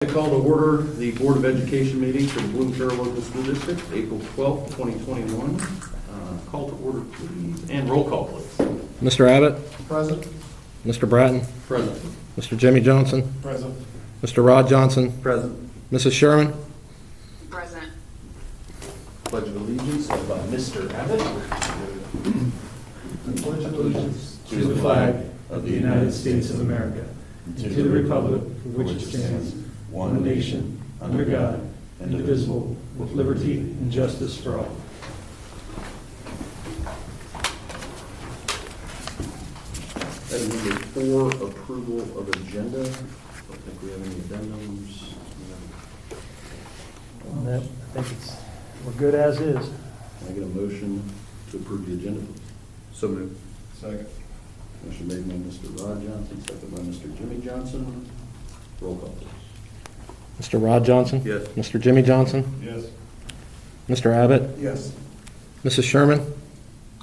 I call to order the Board of Education meeting for the Bloom Carroll Local School District, April 12th, 2021. Call to order, please, and roll call, please. Mr. Abbott? Present. Mr. Bratton? Present. Mr. Jimmy Johnson? Present. Mr. Rod Johnson? Present. Mrs. Sherman? Present. Pledge of allegiance led by Mr. Abbott. I pledge allegiance to the flag of the United States of America and to the republic for which it stands, one nation, under God, indivisible, with liberty and justice for all. Item number 4, approval of agenda. Don't think we have any addendums. I think we're good as is. Can I get a motion to approve the agenda, please? So moved. Second. Motion made by Mr. Rod Johnson, second by Mr. Jimmy Johnson. Roll call, please. Mr. Rod Johnson? Yes. Mr. Jimmy Johnson? Yes. Mr. Abbott? Yes. Mrs. Sherman?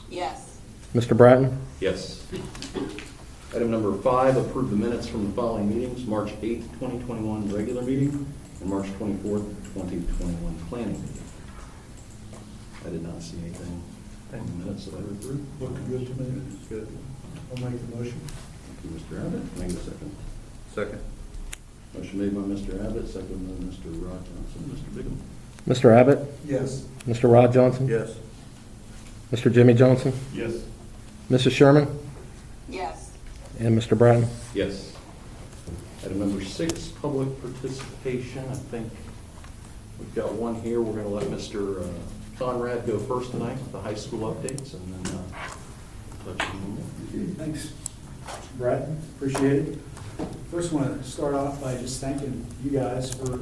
Yes. Mr. Bratton? Yes. Item number 5, approve the minutes from the following meetings: March 8th, 2021 regular meeting and March 24th, 2021 planning meeting. I did not see anything in the minutes that I read through. Looking good to me. Good. I'll make the motion. Thank you, Mr. Abbott. Can I get a second? Second. Motion made by Mr. Abbott, second by Mr. Rod Johnson. Mr. Bigham? Mr. Abbott? Yes. Mr. Rod Johnson? Yes. Mr. Jimmy Johnson? Yes. Mrs. Sherman? Yes. And Mr. Bratton? Yes. Item number 6, public participation. I think we've got one here. We're going to let Mr. Conrad go first tonight with the high school updates, and then touch on them. Thanks, Brett. Appreciate it. First, want to start off by just thanking you guys for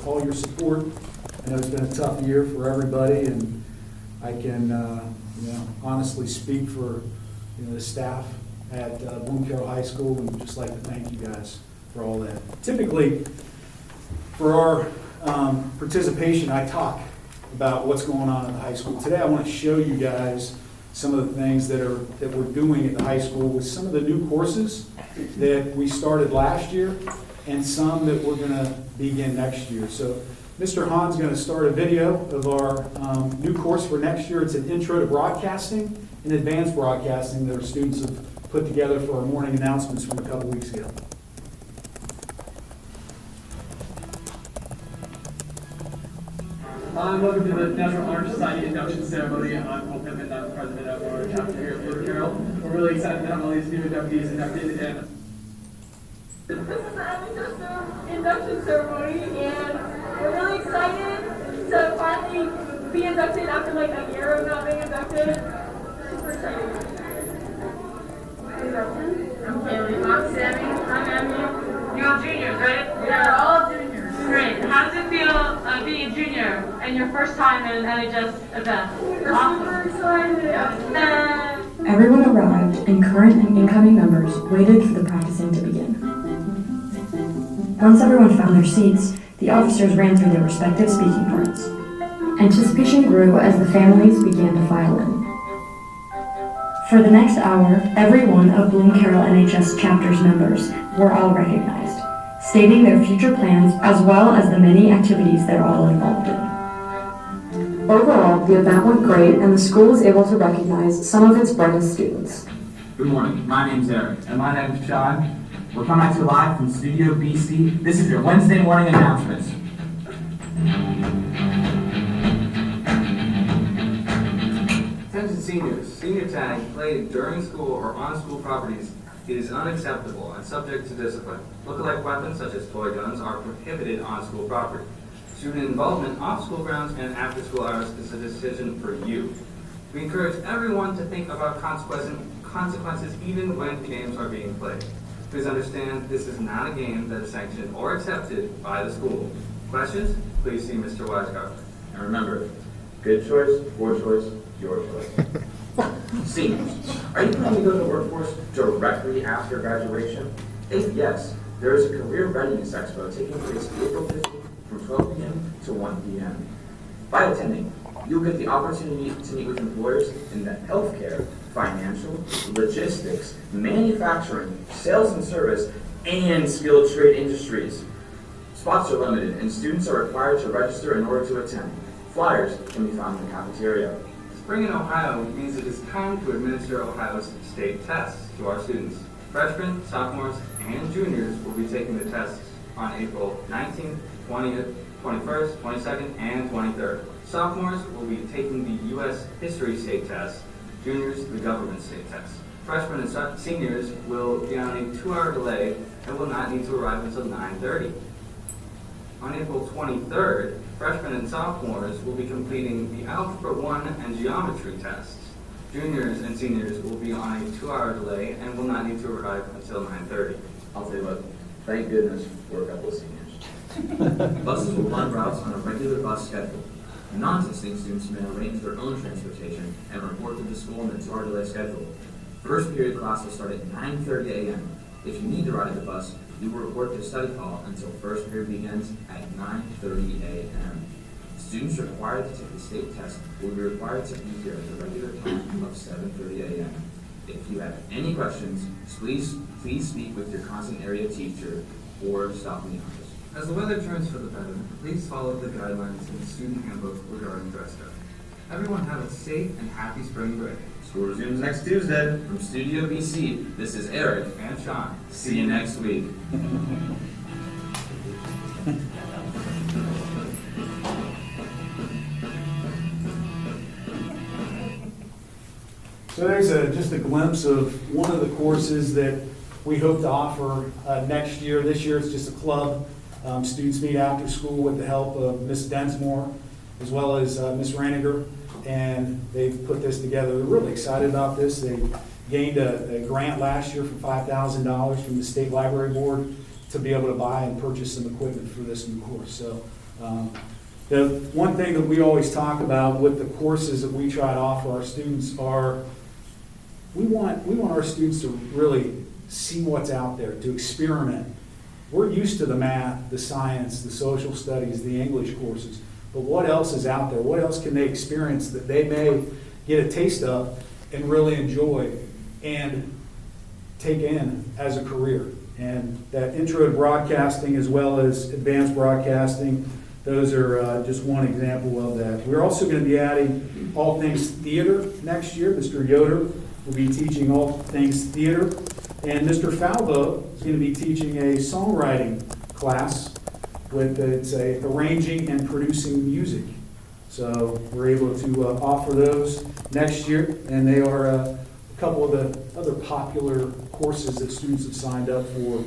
all your support. I know it's been a tough year for everybody, and I can honestly speak for the staff at Bloom Carroll High School, and just like to thank you guys for all that. Typically, for our participation, I talk about what's going on at the high school. Today, I want to show you guys some of the things that we're doing at the high school with some of the new courses that we started last year and some that we're going to begin next year. So Mr. Hahn's going to start a video of our new course for next year. It's an intro to broadcasting and advanced broadcasting that our students have put together for our morning announcements from a couple weeks ago. Welcome to the National Honor Society induction ceremony. I'm Paul Pittman, I'm the president of our chapter here at Bloom Carroll. We're really excited to have all these new inductees inducted. And this is the NHS induction ceremony, and we're really excited to finally be inducted after like a year of not being inducted. Super exciting. I'm Kaylee. I'm Sammy. I'm Emily. You're all juniors, right? Yeah, we're all juniors. Great. How does it feel being a junior and your first time in an NHS event? We're super excited. Everyone arrived, and current and incoming members waited for the practicing to begin. Once everyone found their seats, the officers ran through their respective speaking parts. Anticipation grew as the families began to file in. For the next hour, every one of Bloom Carroll NHS chapter's members were all recognized, stating their future plans as well as the many activities they're all involved in. Overall, the event went great, and the school was able to recognize some of its brightest students. Good morning, my name's Eric. And my name's Sean. We're coming at you live from Studio BC. This is your Wednesday morning announcements. Attention seniors, senior tag played during school or on school properties is unacceptable and subject to discipline. Look-alike weapons such as toy guns are prohibited on school property. Student involvement off school grounds and after school hours is a decision for you. We encourage everyone to think about consequences even when games are being played. Please understand this is not a game that is sanctioned or accepted by the school. Questions? Please see Mr. Weisgartner. And remember, good choice, poor choice, your choice. Seniors, are you planning to go to the workforce directly after graduation? If yes, there is a Career Readiness Expo taking place April 15th from 12 p.m. to 1 p.m. By attending, you'll get the opportunity to meet with employers in the healthcare, financial, logistics, manufacturing, sales and service, and skilled trade industries. Spots are limited, and students are required to register in order to attend. Flyers can be found in the cafeteria. Spring in Ohio means it is time to administer Ohio's state tests to our students. Freshmen, sophomores, and juniors will be taking the tests on April 19th, 20th, 21st, 22nd, and 23rd. Sophomores will be taking the U.S. History State Test, juniors the Government State Test. Freshmen and seniors will be on a 2-hour delay and will not need to arrive until 9:30. On April 23rd, freshmen and sophomores will be completing the Algebra 1 and Geometry tests. Juniors and seniors will be on a 2-hour delay and will not need to arrive until 9:30. I'll tell you what, thank goodness for a couple of seniors. Buses will run routes on a regular bus schedule. Non-existing students may arrange their own transportation and report to the school in the 2-hour delay schedule. First period class will start at 9:30 a.m. If you need to ride the bus, you will report to study hall until first period begins at 9:30 a.m. Students required to take the state test will be required to be here at the regular time of 7:30 a.m. If you have any questions, please speak with your constant area teacher or stop in the office. As the weather turns for the better, please follow the guidelines in the student handbook regarding dress code. Everyone have a safe and happy spring break. School resumes next Tuesday. From Studio BC, this is Eric. And Sean. See you next week. So there's just a glimpse of one of the courses that we hope to offer next year. This year it's just a club. Students meet after school with the help of Miss Densmore as well as Miss Raniger, and they've put this together. They're really excited about this. They gained a grant last year for $5,000 from the State Library Board to be able to buy and purchase some equipment for this new course. So the one thing that we always talk about with the courses that we try to offer our students are we want our students to really see what's out there, to experiment. We're used to the math, the science, the social studies, the English courses, but what else is out there? What else can they experience that they may get a taste of and really enjoy and take in as a career? And that intro to broadcasting as well as advanced broadcasting, those are just one example of that. We're also going to be adding all things theater next year. Mr. Yoder will be teaching all things theater. And Mr. Falvo is going to be teaching a songwriting class with it's a arranging and producing music. So we're able to offer those next year, and they are a couple of the other popular courses that students have signed up for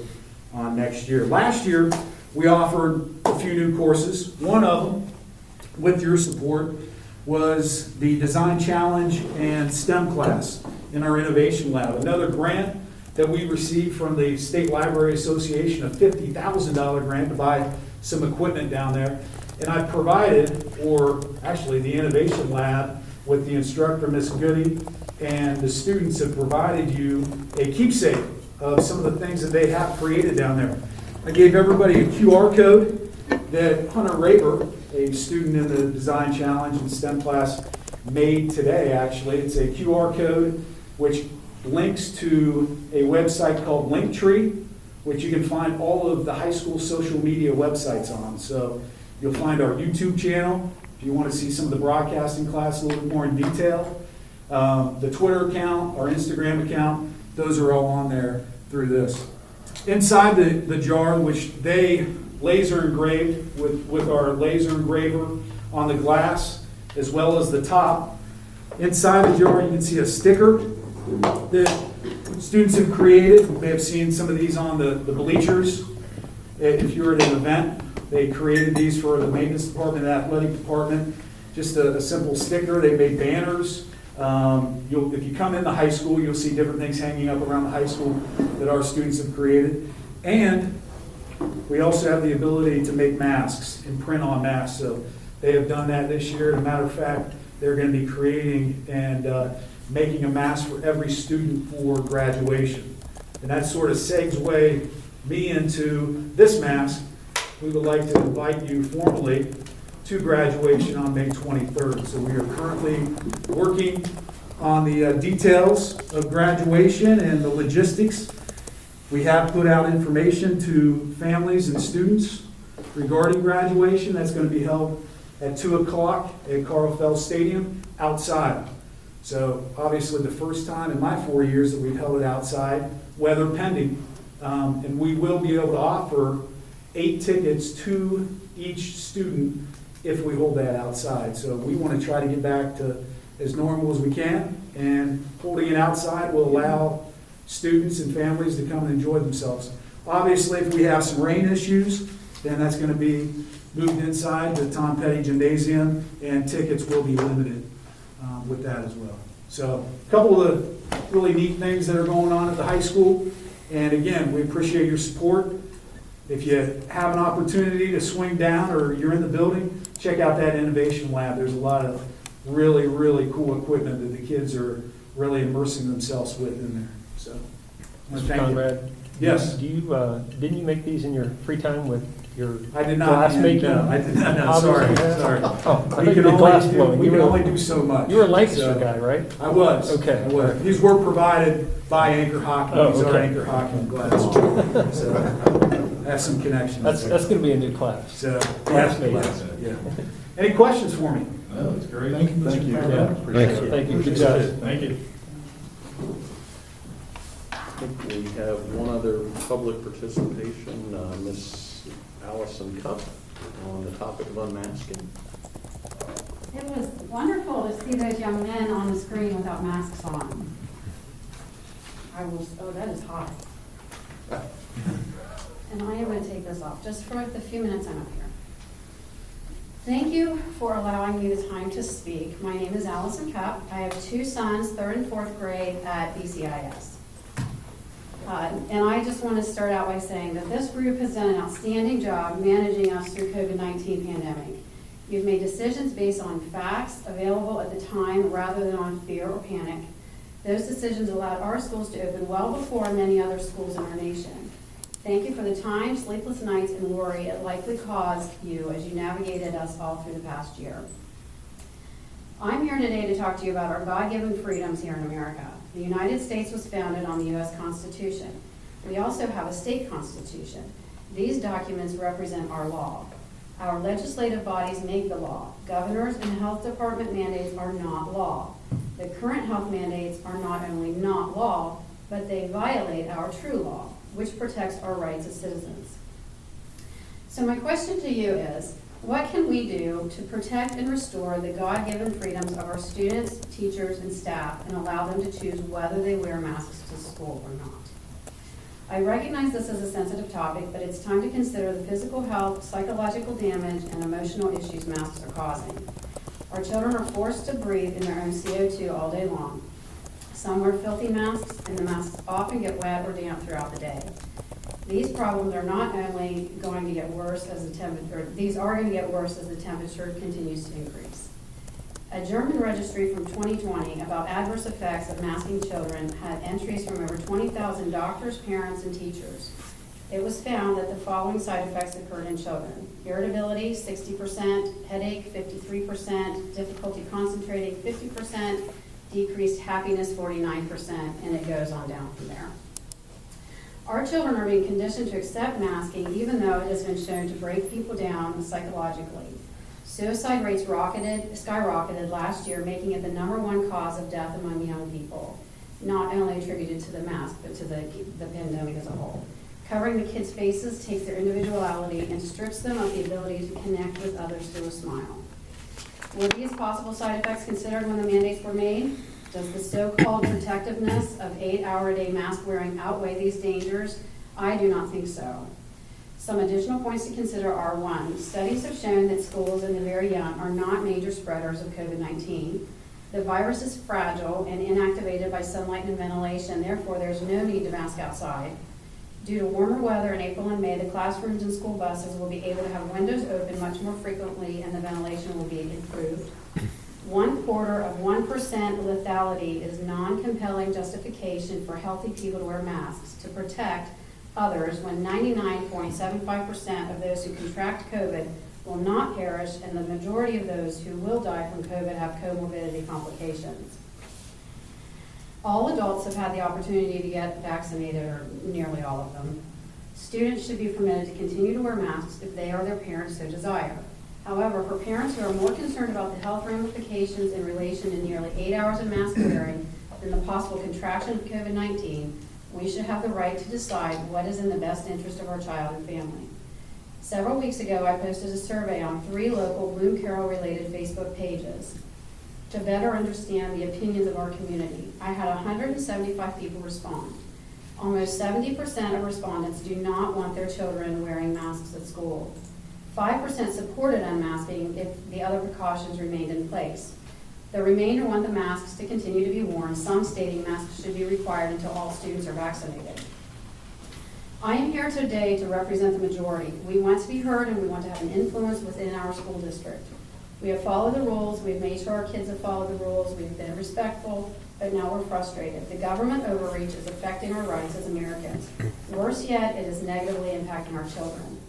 next year. Last year, we offered a few new courses. One of them, with your support, was the Design Challenge and STEM class in our Innovation Lab. Another grant that we received from the State Library Association, a $50,000 grant to buy some equipment down there. And I provided, or actually the Innovation Lab with the instructor, Miss Goody, and the students have provided you a keepsake of some of the things that they have created down there. I gave everybody a QR code that Hunter Raber, a student in the Design Challenge and STEM class, made today, actually. It's a QR code which links to a website called Linktree, which you can find all of the high school social media websites on. So you'll find our YouTube channel, if you want to see some of the broadcasting class a little bit more in detail. The Twitter account, our Instagram account, those are all on there through this. Inside the jar, which they laser engraved with our laser engraver on the glass, as well as the top, inside the jar you can see a sticker that students have created. You may have seen some of these on the bleachers. If you're at an event, they created these for the maintenance department and athletic department. Just a simple sticker. They made banners. If you come into high school, you'll see different things hanging up around the high school that our students have created. And we also have the ability to make masks and print on masks. So they have done that this year. As a matter of fact, they're going to be creating and making a mask for every student for graduation. And that sort of segues me into this mask. We would like to invite you formally to graduation on May 23rd. So we are currently working on the details of graduation and the logistics. We have put out information to families and students regarding graduation. That's going to be held at 2 o'clock at Carl Fels Stadium outside. So obviously the first time in my 4 years that we've held it outside, weather pending. And we will be able to offer 8 tickets to each student if we hold that outside. So we want to try to get back to as normal as we can, and holding it outside will allow students and families to come and enjoy themselves. Obviously, if we have some rain issues, then that's going to be moved inside the Tom Petty Gymnasium, and tickets will be limited with that as well. So a couple of the really neat things that are going on at the high school. And again, we appreciate your support. If you have an opportunity to swing down or you're in the building, check out that innovation lab. There's a lot of really, really cool equipment that the kids are really immersing themselves with in there. So, Mr. thank you. Conrad? Yes. Do you, didn't you make these in your free time with your I did not. glass making? No, I did not. No, hobbies sorry. you have? Sorry. Oh, I We think can the glass only do, blowing. we You can were- only do so much. You were a Lancaster So, guy, right? I was. Okay. I was. These were provided by Anchor Hockey. Oh, These are okay. Anchor Hockey glass. So I have some connections. That's there. going to be a new class. So, Glass yeah, making. yeah. Any questions for me? No, that's great. Thank you. Thank you. Yeah. Thanks. Thank you. Good job. Thank you. I think we have one other public participation, Miss Allison Cup, on the topic of unmasking. It was wonderful to see those young men on the screen without masks on. Oh, that is hot. And I am going to take this off just for the few minutes I'm up here. Thank you for allowing me the time to speak. My name is Allison Cup. I have 2 sons, 3rd and 4th grade at BCIS. And I just want to start out by saying that this group has done an outstanding job managing us through COVID-19 pandemic. You've made decisions based on facts available at the time rather than on fear or panic. Those decisions allowed our schools to open well before many other schools in our nation. Thank you for the time, sleepless nights, and worry it likely caused you as you navigated us all through the past year. I'm here today to talk to you about our God-given freedoms here in America. The United States was founded on the U.S. Constitution. We also have a state constitution. These documents represent our law. Our legislative bodies make the law. Governors and health department mandates are not law. The current health mandates are not only not law, but they violate our true law, which protects our rights as citizens. So my question to you is, what can we do to protect and restore the God-given freedoms of our students, teachers, and staff and allow them to choose whether they wear masks to school or not? I recognize this is a sensitive topic, but it's time to consider the physical health, psychological damage, and emotional issues masks are causing. Our children are forced to breathe in their own CO2 all day long. Some wear filthy masks, and the masks often get wet or damp throughout the day. These problems are not only going to get worse as the temperature, these are going to get worse as the temperature continues to increase. A German registry from 2020 about adverse effects of masking children had entries from over 20,000 doctors, parents, and teachers. It was found that the following side effects occurred in children: irritability, 60%, headache, 53%, difficulty concentrating, 50%, decreased happiness, 49%, and it goes on down from there. Our children are being conditioned to accept masking even though it has been shown to break people down psychologically. Suicide rates skyrocketed last year, making it the #1 cause of death among young people, not only attributed to the mask, but to the pandemic as a whole. Covering the kids' faces takes their individuality and strips them of the ability to connect with others through a smile. Were these possible side effects considered when the mandates were made? Does the so-called protectiveness of 8-hour-a-day mask wearing outweigh these dangers? I do not think so. Some additional points to consider are: 1, studies have shown that schools and the very young are not major spreaders of COVID-19. The virus is fragile and inactivated by sunlight and ventilation, therefore there's no need to mask outside. Due to warmer weather in April and May, the classrooms and school buses will be able to have windows open much more frequently and the ventilation will be improved. 0.25% lethality is non-compelling justification for healthy people to wear masks to protect others when 99.75% of those who contract COVID will not perish and the majority of those who will die from COVID have comorbidity complications. All adults have had the opportunity to get vaccinated, or nearly all of them. Students should be permitted to continue to wear masks if they or their parents so desire. However, for parents who are more concerned about the health ramifications in relation to nearly 8 hours of mask wearing than the possible contraction of COVID-19, we should have the right to decide what is in the best interest of our child and family. Several weeks ago, I posted a survey on 3 local Bloom Carroll-related Facebook pages to better understand the opinions of our community. I had 175 people respond. Almost 70% of respondents do not want their children wearing masks at school. 5% supported unmasking if the other precautions remained in place. The remainder want the masks to continue to be worn, some stating masks should be required until all students are vaccinated. I am here today to represent the majority. We want to be heard and we want to have an influence within our school district. We have followed the rules, we've made sure our kids have followed the rules, we've been respectful, but now we're frustrated. The government overreach is affecting our rights as Americans. Worse yet, it is negatively impacting our children.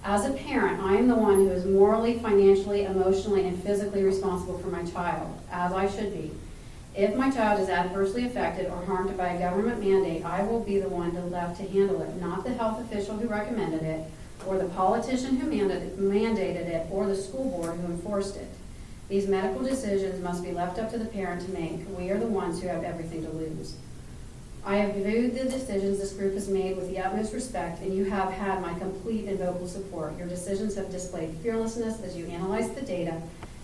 As a parent, I am the one who is morally, financially, emotionally, and physically responsible for my child, as I should be. If my child is adversely affected or harmed by a government mandate, I will be the one left to handle it, not the health official who recommended it, or the politician who mandated it, or the school board who enforced it. These medical decisions must be left up to the parent to make. We are the ones who have everything to lose. I have viewed the decisions this group has made with the utmost respect, and you have had my complete and vocal support. Your decisions have displayed fearlessness as you analyzed the data.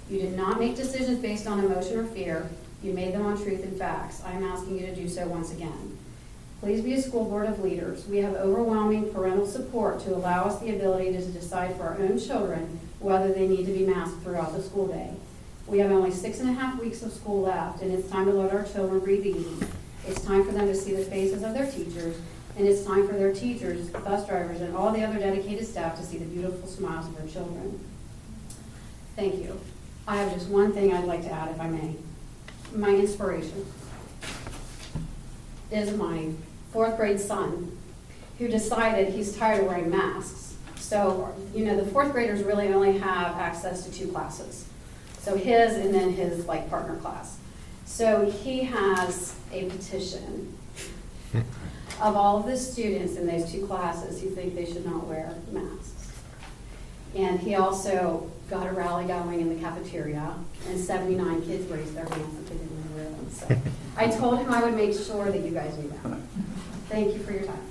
You did not make decisions based on emotion or fear. You made them on truth and facts. I am asking you to do so once again. Please be a school board of leaders. We have overwhelming parental support to allow us the ability to decide for our own children whether they need to be masked throughout the school day. We have only 6.5 weeks of school left, and it's time to let our children breathe easy. It's time for them to see the faces of their teachers, and it's time for their teachers, bus drivers, and all the other dedicated staff to see the beautiful smiles of their children. Thank you. I have just one thing I'd like to add, if I may. My inspiration is my 4th grade son, who decided he's tired of wearing masks. So, the 4th graders really only have access to 2 classes. So his and then his partner class. So he has a petition of all of the students in those 2 classes who think they should not wear masks. And he also got a rally going in the cafeteria, and 79 kids raised their hands that they didn't wear them. So I told him I would make sure that you guys knew that. Thank you for your time.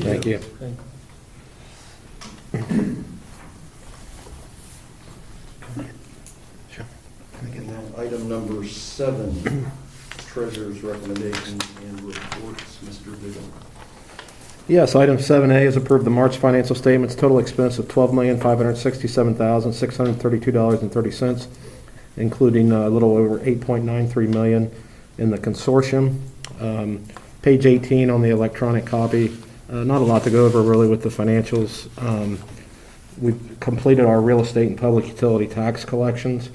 Thank you. Item number 7, treasurer's recommendations and reports. Mr. Vigil. Yes, item 7A is approve the March financial statements, total expense of $12,567,632.30, including a little over $8.93 million in the consortium. Page 18 on the electronic copy. Not a lot to go over really with the financials. We've completed our real estate and public utility tax collections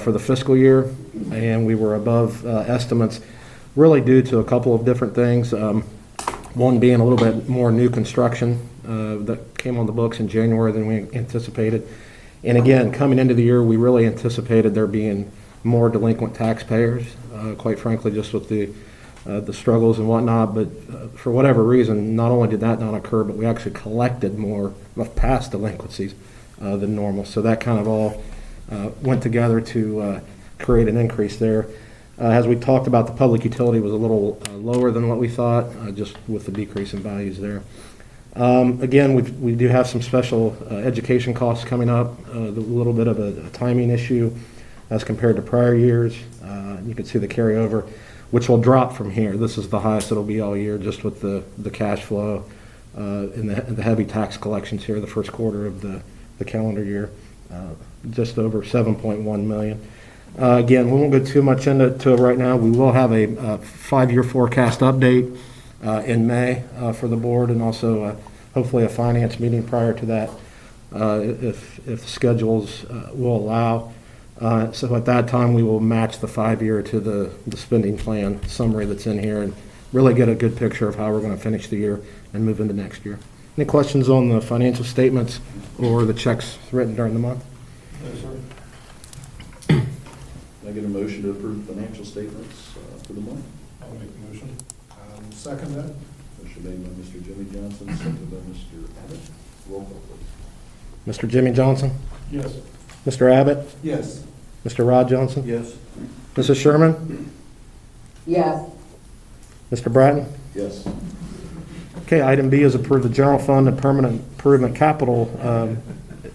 for the fiscal year, and we were above estimates, really due to a couple of different things. One being a little bit more new construction that came on the books in January than we anticipated. And again, coming into the year, we really anticipated there being more delinquent taxpayers, quite frankly, just with the struggles and whatnot. But for whatever reason, not only did that not occur, but we actually collected more of past delinquencies than normal. So that kind of all went together to create an increase there. As we talked about, the public utility was a little lower than what we thought, just with the decrease in values there. Again, we do have some special education costs coming up, a little bit of a timing issue as compared to prior years. You can see the carryover, which will drop from here. This is the highest it'll be all year, just with the cash flow and the heavy tax collections here, the first quarter of the calendar year, just over $7.1 million. Again, we won't go too much into it right now. We will have a 5-year forecast update in May for the board, and also hopefully a finance meeting prior to that if the schedules will allow. So at that time, we will match the 5-year to the spending plan summary that's in here and really get a good picture of how we're going to finish the year and move into next year. Any questions on the financial statements or the checks written during the month? No, sir. Can I get a motion to approve financial statements for the month? I'll make the motion. Second that. Motion Motion made by Mr. Jimmy Johnson, seconded by Mr. Abbott. Roll call, please. Mr. Jimmy Johnson? Yes. Mr. Abbott? Yes. Mr. Rod Johnson? Yes. Mrs. Sherman? Yes. Mr. Bratton? Yes. Okay, item B is approve the general fund and permanent improvement capital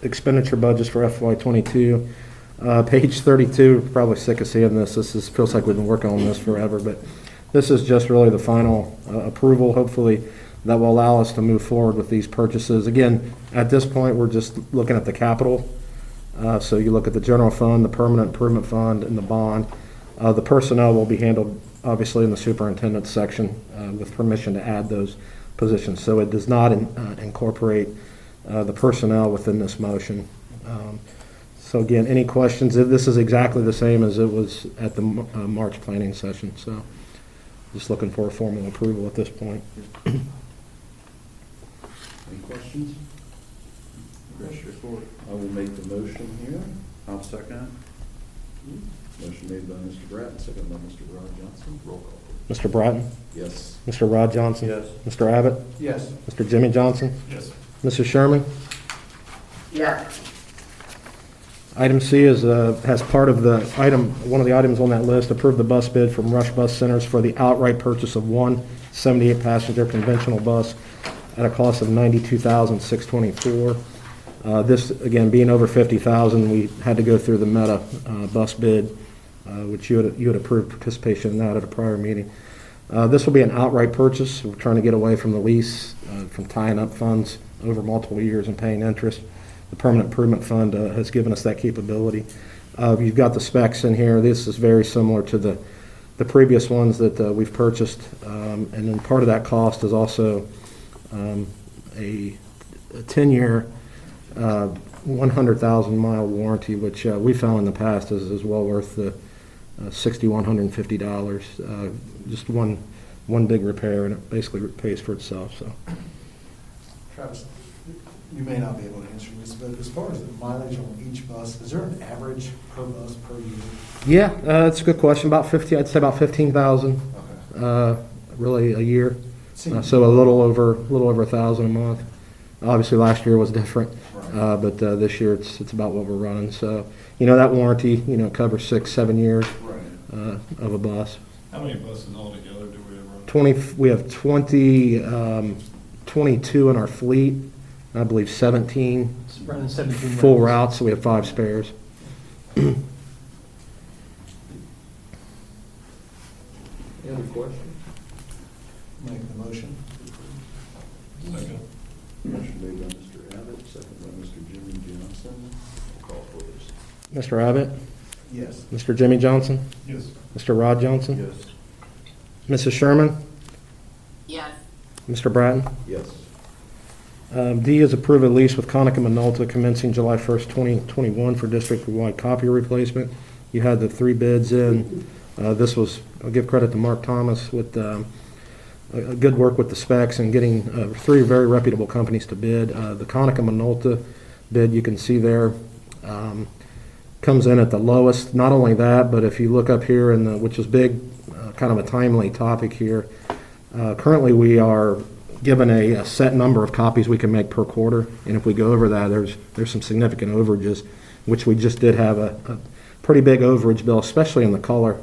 expenditure budgets for FY '22. Page 32, you're probably sick of seeing this. Feels like we've been working on this forever, but this is just really the final approval. Hopefully, that will allow us to move forward with these purchases. Again, at this point, we're just looking at the capital. So you look at the general fund, the permanent improvement fund, and the bond. The personnel will be handled, obviously, in the superintendent's section with permission to add those positions. So it does not incorporate the personnel within this motion. So again, any questions? This is exactly the same as it was at the March planning session. So just looking for a formal approval at this point. Any questions? Very straightforward. I will make the motion here. I'll second Motion made by Mr. Bratton, seconded by Mr. Rod Johnson. Roll call, please. Mr. Bratton? Yes. Mr. Rod Johnson? Yes. Mr. Abbott? it. Yes. Mr. Jimmy Johnson? Yes. Mrs. Sherman? Yes. Item C is, has part of the item, one of the items on that list, approve the bus bid from Rush Bus Centers for the outright purchase of one 78-passenger conventional bus at a cost of $92,624. This, again, being over $50,000, we had to go through the Meta bus bid, which you had approved participation in that at a prior meeting. This will be an outright purchase. We're trying to get away from the lease, from tying up funds over multiple years and paying interest. The Permanent Improvement Fund has given us that capability. You've got the specs in here. This is very similar to the previous ones that we've purchased. And then part of that cost is also a 10-year, 100,000-mile warranty, which we found in the past is well worth the $6,150. Just one big repair, and it basically pays for itself. So. Travis, you may not be able to answer this, but as far as the mileage on each bus, is there an average per bus per year? Yeah, that's a good question. About 50, I'd say about 15,000, Okay. really a year. Seems- So a little over 1,000 a month. Obviously, last year was different, Right. but this year it's about what we're running. So, that warranty, covers 6-7 years Right. of a bus. How many buses altogether do we have running? 20, we have 22 in our fleet. I believe 17 It's running 17 full routes, so we have 5 spares. Any other questions? Make the motion. Second. Motion made by Mr. Abbott, seconded by Mr. Jimmy Johnson. Roll call, please. Mr. Abbott? Yes. Mr. Jimmy Johnson? Yes. Mr. Rod Johnson? Yes. Mrs. Sherman? Yes. Mr. Bratton? Yes. D is approve a lease with Conica Minolta commencing July 1st, 2021 for district-wide copy replacement. You had the 3 bids in. This was, I'll give credit to Mark Thomas with a good work with the specs and getting 3 very reputable companies to bid. The Conica Minolta bid, you can see there, comes in at the lowest. Not only that, but if you look up here, which is big, kind of a timely topic here, currently we are given a set number of copies we can make per quarter, and if we go over that, there's some significant overages, which we just did have a pretty big overage bill, especially in the color.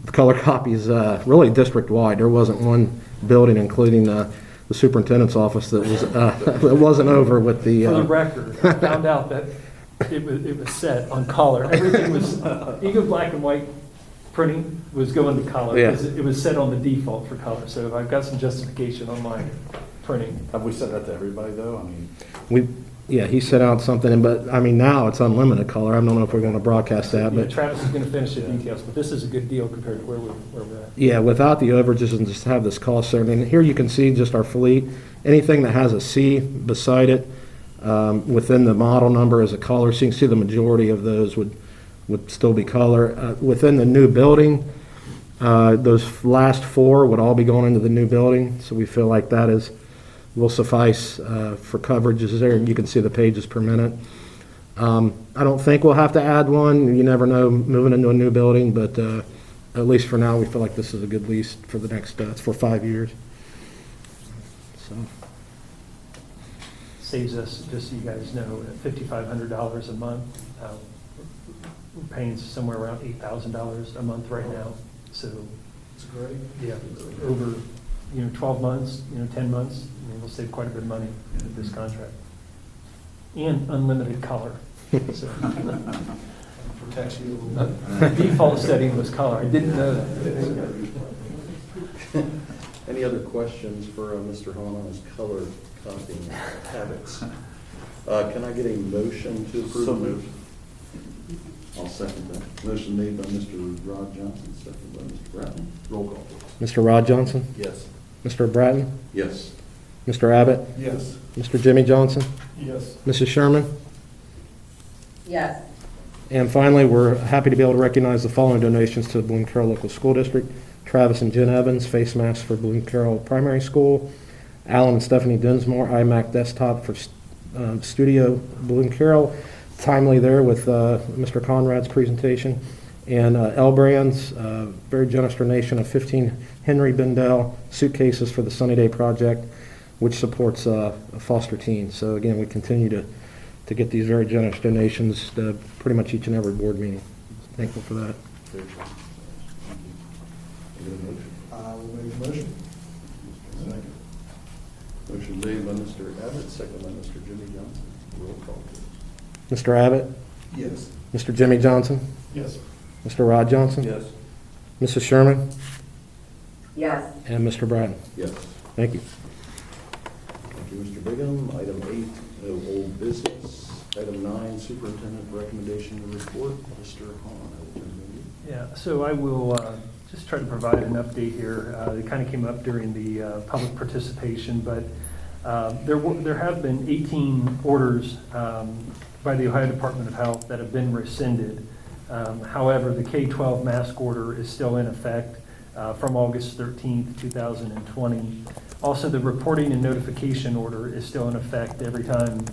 The color copies, really district-wide. There wasn't one building, including the superintendent's office, that was that wasn't over with the. For the record, I found out that it was set on color. Everything was, even black and white printing was going to color. Yeah. Because it was set on the default for color, so I've got some justification on my printing. Have we said that to everybody, though? I mean, He sent out something, but I mean, now it's unlimited color. I don't know if we're going to broadcast that, Yeah, but Travis is going to finish the details, but this is a good deal compared to where we're at. yeah, without the overages and just have this cost center. And here you can see just our fleet. Anything that has a C beside it, within the model number is a color. So you can see the majority of those would still be color. Within the new building, those last 4 would all be going into the new building. So we feel like that will suffice for coverages there. You can see the pages per minute. I don't think we'll have to add one. You never know moving into a new building, but at least for now, we feel like this is a good lease for the next, it's for 5 years. So, Saves us, just so you guys know, $5,500 a month. We're paying somewhere around $8,000 a month right now. So, It's great. yeah, over 12 months, 10 months, we'll save quite a bit of money with this contract. And unlimited color. So, Protects you a little bit. default setting was color. I didn't know that. Any other questions for Mr. Hahn on his color copying habits? Can I get a motion to approve? So moved. I'll second that. Motion made by Mr. Rod Johnson, seconded by Mr. Bratton. Roll call, please. Mr. Rod Johnson, Yes. Mr. Bratton, Yes. Mr. Abbott, Yes. Mr. Jimmy Johnson, Yes. Mrs. Sherman, Yes. and finally, we're happy to be able to recognize the following donations to the Bloom Carroll Local School District. Travis and Jen Evans, face masks for Bloom Carroll Primary School. Alan and Stephanie Dinsmore, iMac desktop for Studio Bloom Carroll. Timely there with Mr. Conrad's presentation. And L Brands, very generous donation of 15 Henry Bendel suitcases for the Sunny Day Project, which supports foster teens. So again, we continue to get these very generous donations to pretty much each and every board meeting. Thankful for that. Very good. Can I get a motion? I will make the motion. Second. Motion made by Mr. Abbott, seconded by Mr. Jimmy Johnson. Roll call, please. Mr. Abbott, Yes. Mr. Jimmy Johnson, Yes. Mr. Rod Johnson, Yes. Mrs. Sherman, Yes. and Mr. Bratton. Yes. Thank you. Thank you, Mr. Bigham. Item 8, no old business. Item 9, superintendent recommendation report. Mr. Hahn, I will turn it to you. Yeah, so I will just try to provide an update here. It kind of came up during the public participation, but there have been 18 orders by the Ohio Department of Health that have been rescinded. However, the K-12 mask order is still in effect from August 13th, 2020. Also, the reporting and notification order is still in effect every time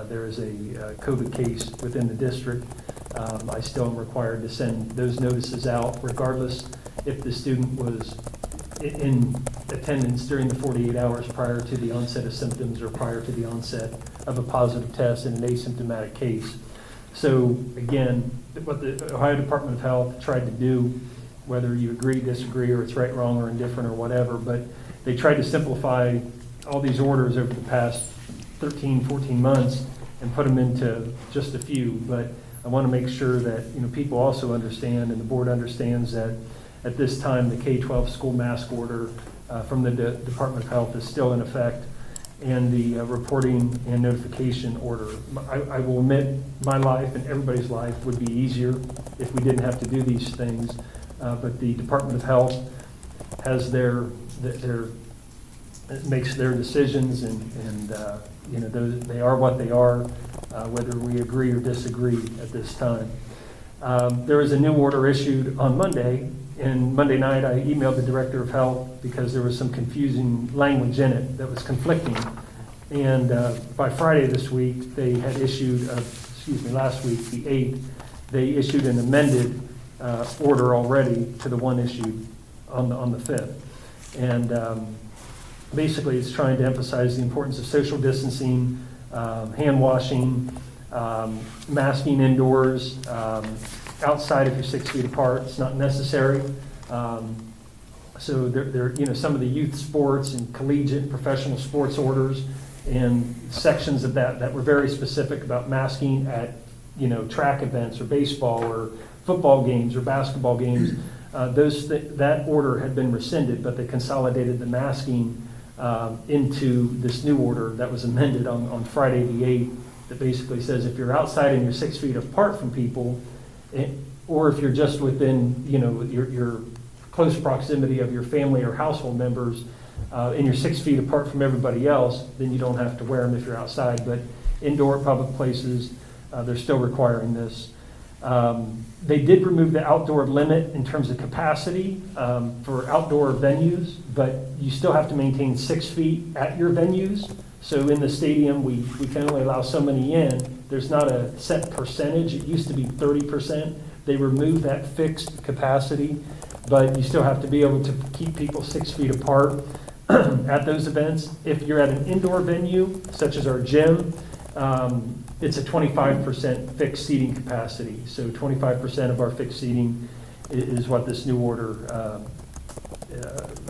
there is a COVID case within the district. I still am required to send those notices out regardless if the student was in attendance during the 48 hours prior to the onset of symptoms or prior to the onset of a positive test in an asymptomatic case. So again, what the Ohio Department of Health tried to do, whether you agree, disagree, or it's right, wrong, or indifferent or whatever, but they tried to simplify all these orders over the past 13, 14 months and put them into just a few. But I want to make sure that people also understand, and the board understands, that at this time the K-12 school mask order from the Department of Health is still in effect, and the reporting and notification order. I will admit my life and everybody's life would be easier if we didn't have to do these things, but the Department of Health has makes their decisions, and they are what they are, whether we agree or disagree at this time. There was a new order issued on Monday, and Monday night I emailed the Director of Health because there was some confusing language in it that was conflicting. And by Friday this week, they had issued, last week, the 8th, they issued an amended order already to the one issued on the 5th. And basically it's trying to emphasize the importance of social distancing, hand washing, masking indoors, outside if you're 6 feet apart. It's not necessary. So there, some of the youth sports and collegiate and professional sports orders and sections of that were very specific about masking at, track events or baseball or football games or basketball games. That order had been rescinded, but they consolidated the masking into this new order that was amended on Friday the 8th, that basically says if you're outside and you're 6 feet apart from people, or if you're just within, your close proximity of your family or household members, and you're 6 feet apart from everybody else, then you don't have to wear them if you're outside. But indoor public places, they're still requiring this. They did remove the outdoor limit in terms of capacity for outdoor venues, but you still have to maintain 6 feet at your venues. So in the stadium, we can only allow so many in. There's not a set percentage. It used to be 30%. They removed that fixed capacity, but you still have to be able to keep people 6 feet apart. at those events. If you're at an indoor venue, such as our gym, it's a 25% fixed seating capacity. So 25% of our fixed seating is what this new order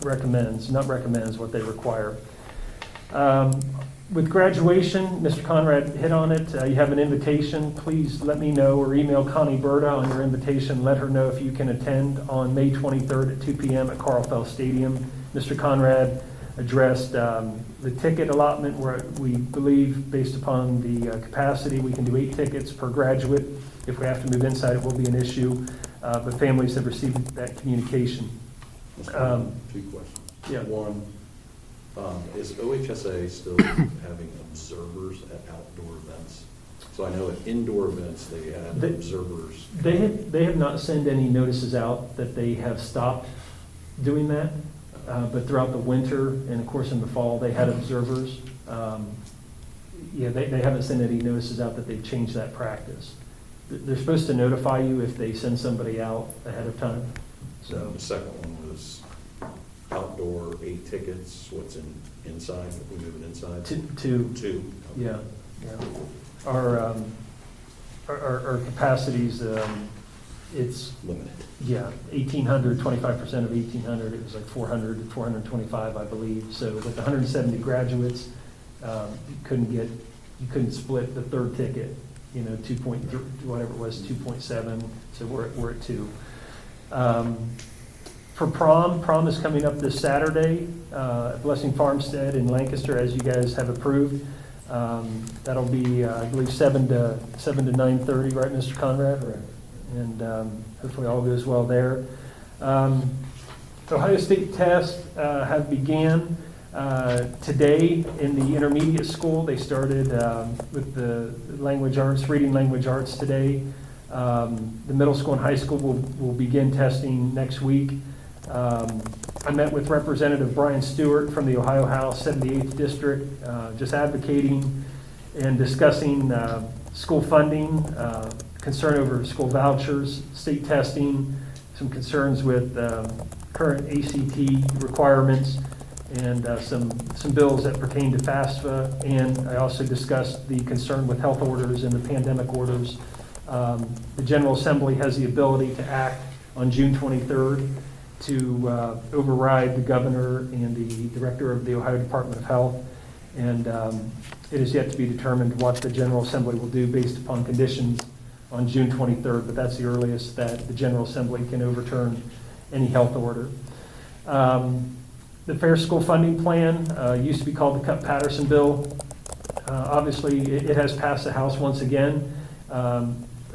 recommends, not recommends, what they require. With graduation, Mr. Conrad hit on it. You have an invitation. Please let me know or email Connie Berta on your invitation. Let her know if you can attend on May 23rd at 2 p.m. at Carl Fell Stadium. Mr. Conrad addressed the ticket allotment, where we believe, based upon the capacity, we can do 8 tickets per graduate. If we have to move inside, it will be an issue, but families have received that communication. 2 questions. Yeah. One, is OHSA still having observers at outdoor events? So I know at indoor events, they had observers. They have not sent any notices out that they have stopped doing that, but throughout the winter and of course in the fall, they had observers. They haven't sent any notices out that they've changed that practice. They're supposed to notify you if they send somebody out ahead of time. So The second one was outdoor 8 tickets. What's inside? If we move it inside? Two. Okay. Yeah. Our capacities, it's Limited. 1,800, 25% of 1,800. It was like 400 to 425, I believe. So with 170 graduates, you couldn't split the third ticket. 2.3, whatever it was, 2.7. So we're at 2. For prom is coming up this Saturday at Blessing Farmstead in Lancaster, as you guys have approved. That'll be, I believe, 7 to 9:30, right, Mr. Conrad? Right. And hopefully all goes well there. Ohio State tests have began today in the intermediate school. They started with the language arts, reading language arts today. The middle school and high school will begin testing next week. I met with Representative Brian Stewart from the Ohio House 78th District, just advocating and discussing school funding, concern over school vouchers, state testing, some concerns with current ACT requirements, and some bills that pertain to FAFSA. And I also discussed the concern with health orders and the pandemic orders. The General Assembly has the ability to act on June 23rd to override the governor and the director of the Ohio Department of Health. And it is yet to be determined what the General Assembly will do based upon conditions on June 23rd, but that's the earliest that the General Assembly can overturn any health order. The Fair School Funding Plan used to be called the Cupp-Patterson Bill. Obviously, it has passed the House once again.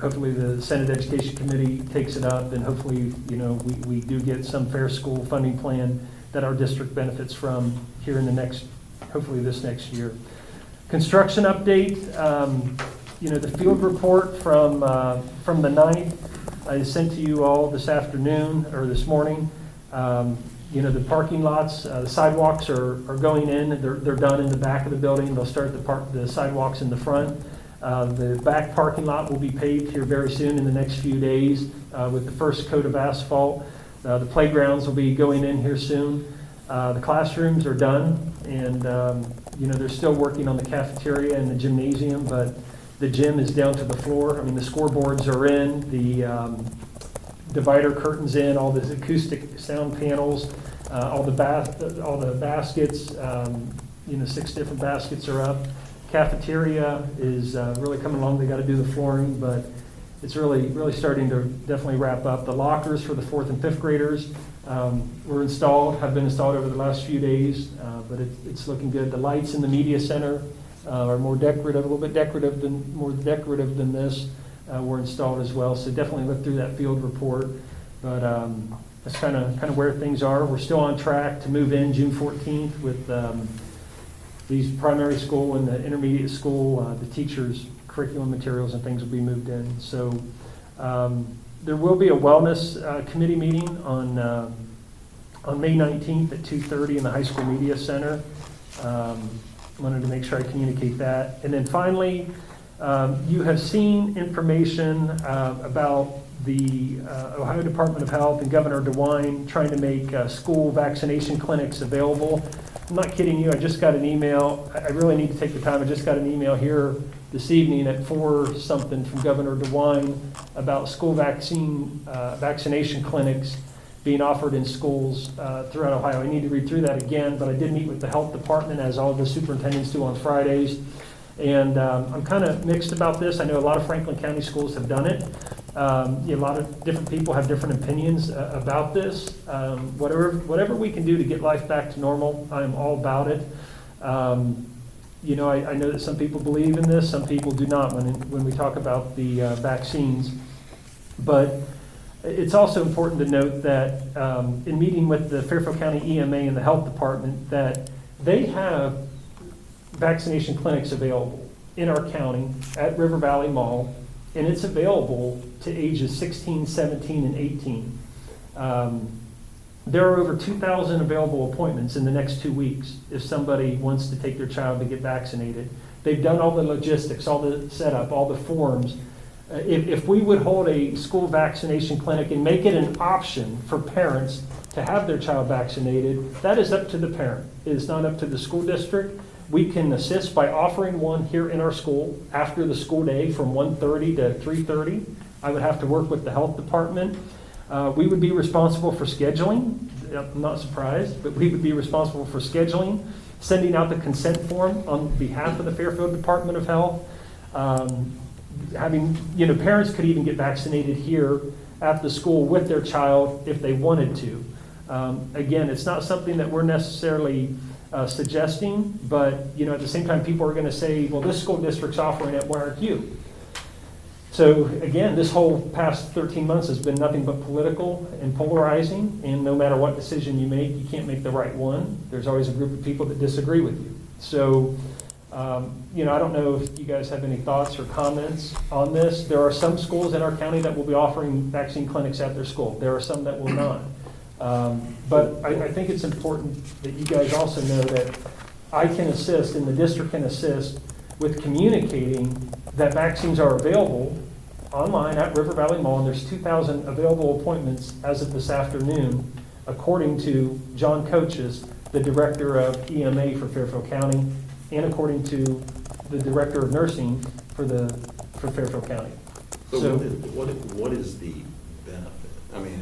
Hopefully the Senate Education Committee takes it up, and hopefully, we do get some fair school funding plan that our district benefits from here in hopefully this next year. Construction update, the field report from the 9th I sent to you all this afternoon or this morning. The parking lots, the sidewalks are going in. They're done in the back of the building. They'll start the sidewalks in the front. The back parking lot will be paved here very soon in the next few days with the first coat of asphalt. The playgrounds will be going in here soon. The classrooms are done, and they're still working on the cafeteria and the gymnasium, but the gym is down to the floor. I mean, the scoreboards are in, the divider curtains in, all the acoustic sound panels, all the baskets, 6 different baskets are up. Cafeteria is really coming along. They got to do the flooring, but it's really starting to definitely wrap up. The lockers for the 4th and 5th graders have been installed over the last few days, but it's looking good. The lights in the media center are more decorative, a little bit more decorative than this, were installed as well. So definitely look through that field report. But that's kind of where things are. We're still on track to move in June 14th with these primary school and the intermediate school. The teachers' curriculum materials and things will be moved in. So there will be a wellness committee meeting on May 19th at 2:30 in the high school media center. Wanted to make sure I communicate that. And then finally, you have seen information about the Ohio Department of Health and Governor DeWine trying to make school vaccination clinics available I'm not kidding you, I just got an email, I really need to take the time, I just got an email here this evening at 4 something from Governor DeWine about school vaccination clinics being offered in schools throughout Ohio. I need to read through that again, but I did meet with the health department, as all the superintendents do on Fridays. And I'm kind of mixed about this. I know a lot of Franklin County schools have done it. A lot of different people have different opinions about this. Whatever we can do to get life back to normal, I'm all about it. I know that some people believe in this, some people do not when we talk about the vaccines. But it's also important to note that in meeting with the Fairfield County EMA and the health department, that they have vaccination clinics available in our county at River Valley Mall, and it's available to ages 16, 17, and 18. There are over 2,000 available appointments in the next 2 weeks if somebody wants to take their child to get vaccinated. They've done all the logistics, all the setup, all the forms. If we would hold a school vaccination clinic and make it an option for parents to have their child vaccinated, that is up to the parent. It is not up to the school district. We can assist by offering one here in our school after the school day from 1:30 to 3:30. I would have to work with the health department. We would be responsible for scheduling. I'm not surprised, but we would be responsible for scheduling, sending out the consent form on behalf of the Fairfield Department of Health. Parents could even get vaccinated here at the school with their child if they wanted to. Again, it's not something that we're necessarily suggesting, but at the same time, people are going to say, well, this school district's offering it, why aren't you? So again, this whole past 13 months has been nothing but political and polarizing, and no matter what decision you make, you can't make the right one. There's always a group of people that disagree with you. So, I don't know if you guys have any thoughts or comments on this. There are some schools in our county that will be offering vaccine clinics at their school. There are some that will not. But I think it's important that you guys also know that I can assist and the district can assist with communicating that vaccines are available online at River Valley Mall, and there's 2,000 available appointments as of this afternoon, according to John Coaches, the director of EMA for Fairfield County, and according to the director of nursing for Fairfield County. So what is the benefit? I mean,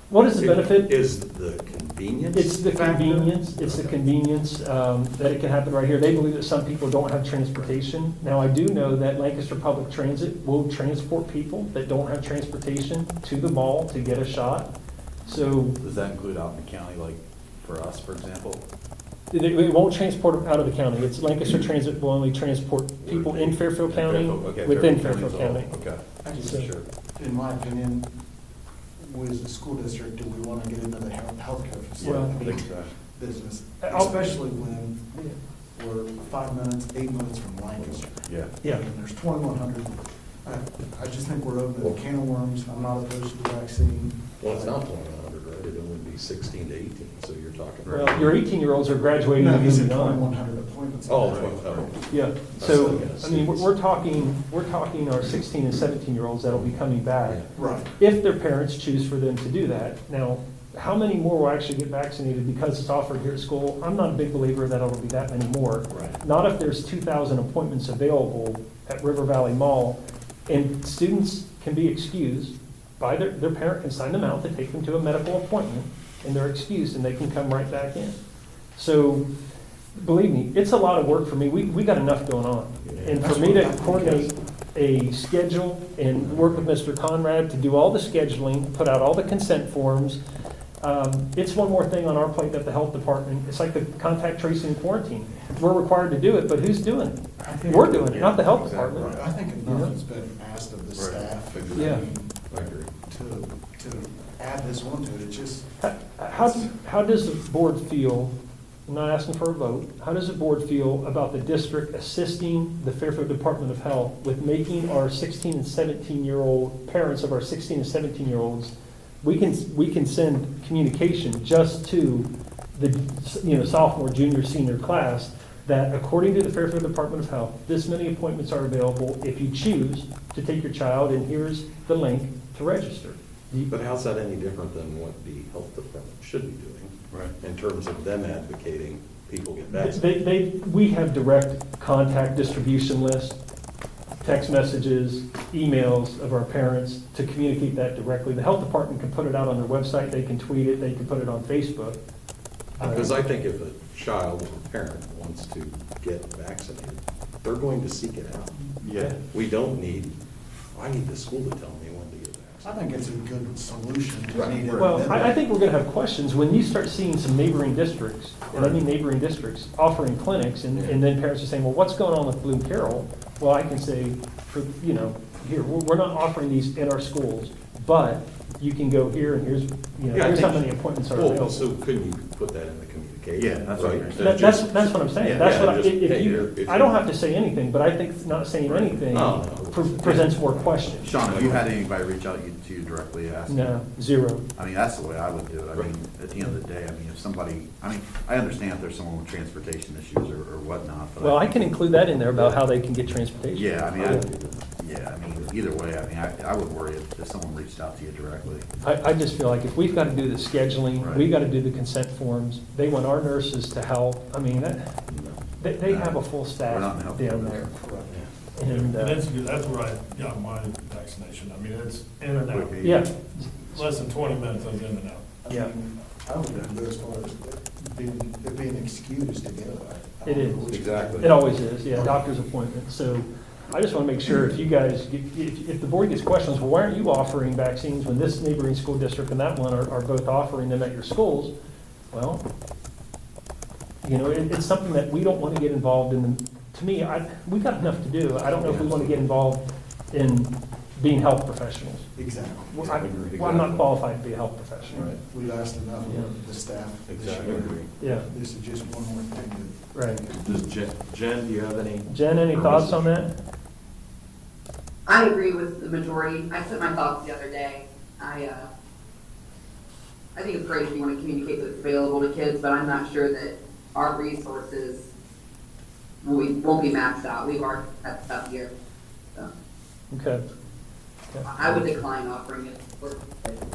what is the benefit? Is the convenience? It's the convenience. It's the convenience that it can happen right here. They believe that some people don't have transportation. Now, I do know that Lancaster Public Transit will transport people that don't have transportation to the mall to get a shot. So does that include out in the county, like for us, for example? It won't transport them out of the county. It's Lancaster Transit will only transport people in Fairfield County, within Fairfield County. Okay. I just, in my opinion, we as a school district, do we want to get into the healthcare facility business? Especially when we're 5 minutes, 8 minutes from Lancaster. Yeah. And there's 2,100. I just think we're opening a can of worms. I'm not opposed to the vaccine. Well, it's not 2,100, right? It'd only be 16 to 18, so you're talking. Well, your 18-year-olds are graduating No, and he said moving on. 2,100 appointments. Yeah, so, I mean, we're talking our 16 and 17-year-olds that'll be coming back. Right. If their parents choose for them to do that. Now, how many more will actually get vaccinated because it's offered here at school? I'm not a big believer that it'll be that many more. Right. Not if there's 2,000 appointments available at River Valley Mall, and students can be excused by their parent can sign them out to take them to a medical appointment, and they're excused and they can come right back in. So, believe me, it's a lot of work for me. We got enough going on. And for me to coordinate a schedule and work with Mr. Conrad to do all the scheduling, put out all the consent forms, it's one more thing on our plate that the health department, it's like the contact tracing and quarantine. We're required to do it, but who's doing it? We're doing it, not the health department. I think enough has been asked of the staff. Yeah. I agree. To add this onto it, it's just. How does the board feel, I'm not asking for a vote, how does the board feel about the district assisting the Fairfield Department of Health with making our 16 and 17-year-old parents of our 16 and 17-year-olds, we can send communication just to the sophomore, junior, senior class that according to the Fairfield Department of Health, this many appointments are available if you choose to take your child, and here's the link to register. But how's that any different than what the health department should be doing? Right. In terms of them advocating people get vaccinated? We have direct contact distribution list, text messages, emails of our parents to communicate that directly. The health department can put it out on their website, they can tweet it, they can put it on Facebook. Because I think if a child or parent wants to get vaccinated, they're going to seek it out. Yeah. I need the school to tell me when to get vaccinated. I think it's a good solution to Right. need it. Well, I think we're gonna have questions when you start seeing some neighboring districts, and I mean neighboring districts, offering clinics, and then parents are saying, well, what's going on with Bloom Carroll? Well, I can say, here, we're not offering these in our schools, but you can go here, and here's, here's how many appointments are available. So couldn't you put that in the communication? Yeah, that's right. right. That's what I'm saying. Yeah, That's yeah, what just, hey, I don't have to say anything, but I think not saying anything No. presents more questions. Sean, have you had anybody reach out to you directly asking? No, zero. I mean, that's the way I would do it. I mean, at the end of the day, I mean, if somebody, I understand if there's someone with transportation issues or whatnot, but. Well, I can include that in there about how they can get transportation. Yeah, I mean, either way, I mean, I would worry if someone reached out to you directly. I just feel like if we've got to do the scheduling, Right. we've got to do the consent forms, they want our nurses to help. I mean, they have a full staff We're not in health down there. And, That's where I got my vaccination. I mean, it's in and out. yeah, Less than 20 minutes, I was in and out. yeah. I would even go as far as it being excused to go. It is. Exactly. It always is, yeah, doctor's appointment. So I just want to make sure if you guys, if the board gets questions, well, why aren't you offering vaccines when this neighboring school district and that one are both offering them at your schools? Well, it's something that we don't want to get involved in. To me, we've got enough to do. I don't know if we want to get involved in being health professionals. Exactly. Well, I'm not qualified to be a health professional. Right. We've asked enough Yeah. of the staff. this Exactly. year. Yeah, This is just one more thing right. Does Jen, do you have any? Jen, any thoughts on that? I agree with the majority. I sent my thoughts the other day. I think it's great if you want to communicate that it's available to kids, but I'm not sure that our resources won't be maxed out. We've already had a tough year. So Okay. I would decline offering it.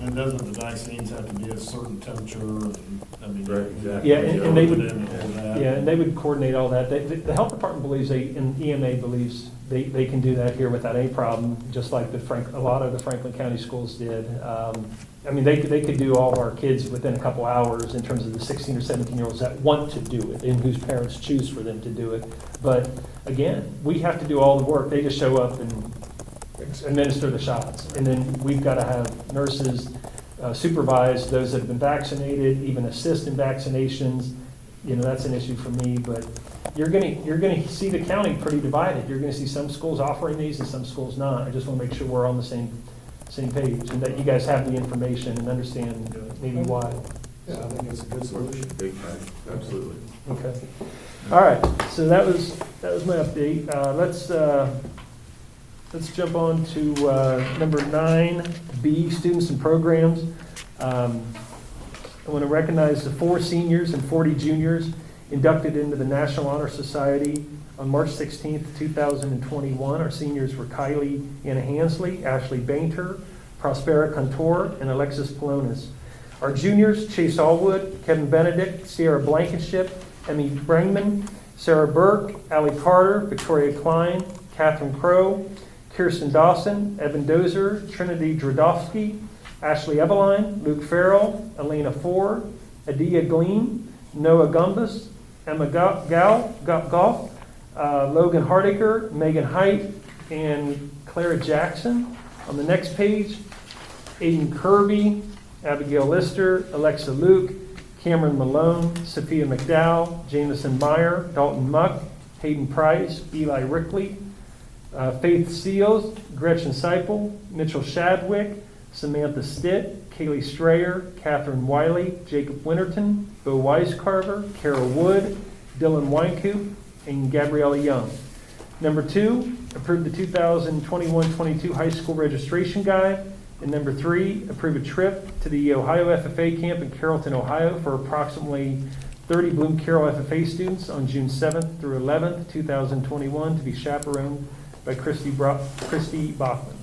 And doesn't the vaccines have to be a certain temperature and, I mean. Right, exactly. Yeah, and they would, And all that. yeah, and they would coordinate all that. The health department believes and EMA believes they can do that here without any problem, just like a lot of the Franklin County schools did. I mean, they could do all of our kids within a couple hours in terms of the 16 or 17-year-olds that want to do it and whose parents choose for them to do it. But again, we have to do all the work. They just show up and administer the shots. And then we've got to have nurses supervise those that have been vaccinated, even assist in vaccinations. That's an issue for me, but you're gonna see the county pretty divided. You're gonna see some schools offering these and some schools not. I just want to make sure we're on the same page and that you guys have the information and understand maybe why. Yeah, I think it's a good solution. Big time, absolutely. Okay. All right, so that was my update. Let's jump on to number 9B, students and programs. I want to recognize the 4 seniors and 40 juniors inducted into the National Honor Society on March 16th, 2021. Our seniors were Kylie Anna Hansley, Ashley Bainter, Prospera Cantor, and Alexis Polonis. Our juniors, Chase Allwood, Kevin Benedict, Sierra Blankenship, Emmy Brangman, Sarah Burke, Allie Carter, Victoria Klein, Catherine Crow, Kirsten Dawson, Evan Dozer, Trinity Drodowski, Ashley Eveline, Luke Farrell, Elena Ford, Adia Glean, Noah Gumbus, Emma Goff, Logan Hardacre, Megan Height, and Clara Jackson. On the next page, Aiden Kirby, Abigail Lister, Alexa Luke, Cameron Malone, Sophia McDowell, Jameson Meyer, Dalton Muck, Hayden Price, Eli Rickley, Faith Seals, Gretchen Seipel, Mitchell Shadwick, Samantha Stitt, Kaylee Strayer, Catherine Wiley, Jacob Winterton, Bo Weiscarver, Carol Wood, Dylan Weinkoop, and Gabriella Young. Number 2, approve the 2021-22 high school registration guide. And number 3, approve a trip to the Ohio FFA camp in Carrollton, Ohio for approximately 30 Bloom Carroll FFA students on June 7th through 11th, 2021 to be chaperoned by Christy Bachman.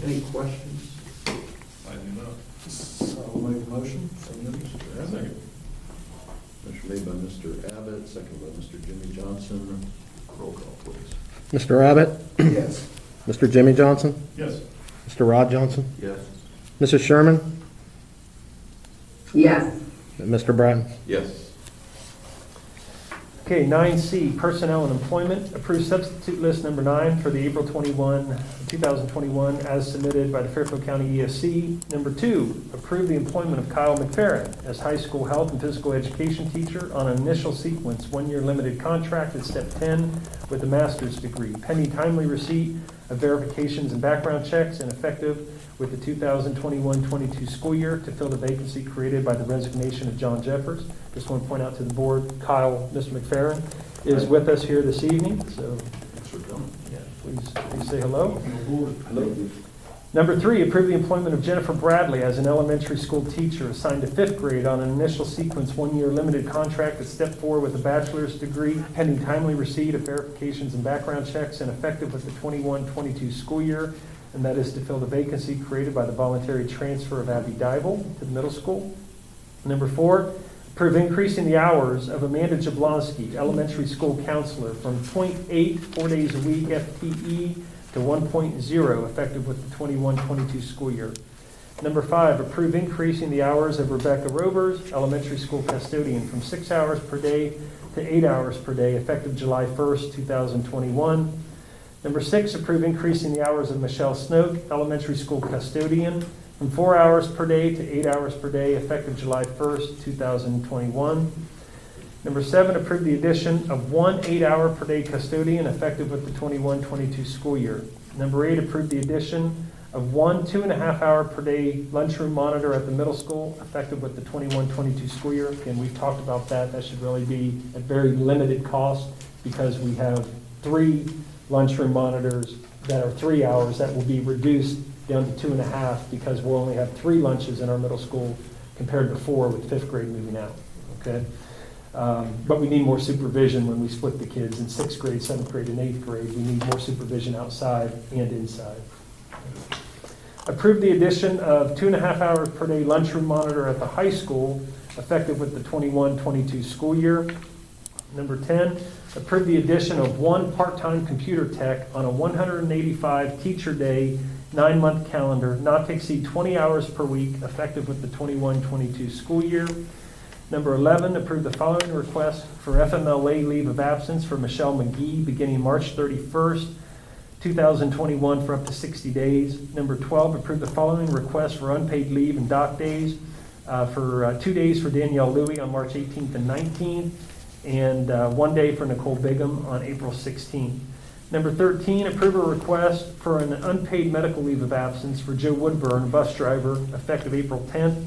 Any questions? I do not. So I'll make a motion. So moved. Second. Motion made by Mr. Abbott, seconded by Mr. Jimmy Johnson. Roll call, please. Mr. Abbott? Yes. Mr. Jimmy Johnson? Yes. Mr. Rod Johnson? Yes. Mrs. Sherman? Yes. And Mr. Bratton? Yes. Okay, 9C, Personnel and Employment. Approve substitute list number 9 for the April 2021, as submitted by the Fairfield County ESC. Number 2, approve the employment of Kyle McFerrin as high school health and physical education teacher on an initial sequence, 1-year limited contract at step 10 with a master's degree, pending timely receipt of verifications and background checks and effective with the 2021-22 school year to fill the vacancy created by the resignation of John Jeffers. Just want to point out to the board, Kyle, Mr. McFerrin, is with us here this evening, so Thanks for coming. yeah, please say hello. Hello. Number 3, approve the employment of Jennifer Bradley as an elementary school teacher assigned to 5th grade on an initial sequence 1-year limited contract at step 4 with a bachelor's degree, pending timely receipt of verifications and background checks and effective with the 21-22 school year, and that is to fill the vacancy created by the voluntary transfer of Abby Dybel to the middle school. Number 4, approve increasing the hours of Amanda Jablonski, elementary school counselor, from 0.8, 4 days a week FTE, to 1.0, effective with the 21-22 school year. Number 5, approve increasing the hours of Rebecca Robers, elementary school custodian, from 6 hours per day to 8 hours per day, effective July 1st, 2021. Number 6, approve increasing the hours of Michelle Snoke, elementary school custodian, from 4 hours per day to 8 hours per day, effective July 1st, 2021. Number 7, approve the addition of 1 8-hour per day custodian, effective with the 21-22 school year. Number 8, approve the addition of 1 2.5-hour per day lunchroom monitor at the middle school, effective with the 21-22 school year. Again, we've talked about that. That should really be at very limited cost because we have 3 lunchroom monitors that are 3 hours that will be reduced down to 2.5 because we'll only have 3 lunches in our middle school compared to 4 with 5th grade moving out. Okay, but we need more supervision when we split the kids in 6th grade, 7th grade, and 8th grade. We need more supervision outside and inside. Approve the addition of 2.5 hours per day lunchroom monitor at the high school, effective with the 21-22 school year. Number 10, approve the addition of 1 part-time computer tech on a 185 teacher day 9-month calendar, not to exceed 20 hours per week, effective with the 21-22 school year. Number 11, approve the following request for FMLA leave of absence for Michelle McGee beginning March 31st, 2021 for up to 60 days. Number 12, approve the following request for unpaid leave and dock days for 2 days for Danielle Louie on March 18th and 19th, and 1 day for Nicole Bigham on April 16th. Number 13, approve a request for an unpaid medical leave of absence for Joe Woodburn, bus driver, effective April 10th,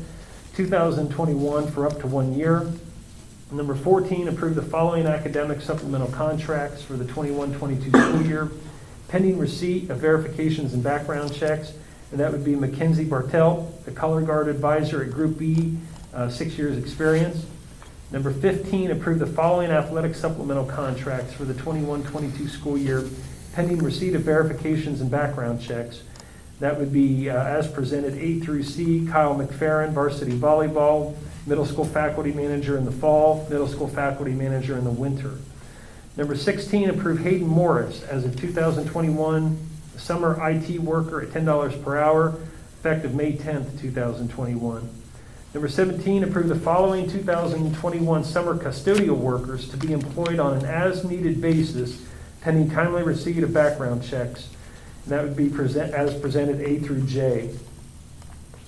2021 for up to 1 year. Number 14, approve the following academic supplemental contracts for the 21-22 school year, pending receipt of verifications and background checks, and that would be Mackenzie Bartelt, the color guard advisor at Group B, 6 years experience. Number 15, approve the following athletic supplemental contracts for the 21-22 school year, pending receipt of verifications and background checks. That would be, as presented, A through C, Kyle McFerrin, varsity volleyball, middle school faculty manager in the fall, middle school faculty manager in the winter. Number 16, approve Hayden Morris as a 2021 summer IT worker at $10 per hour, effective May 10th, 2021. Number 17, approve the following 2021 summer custodial workers to be employed on an as-needed basis, pending timely receipt of background checks. And that would be as presented A through J.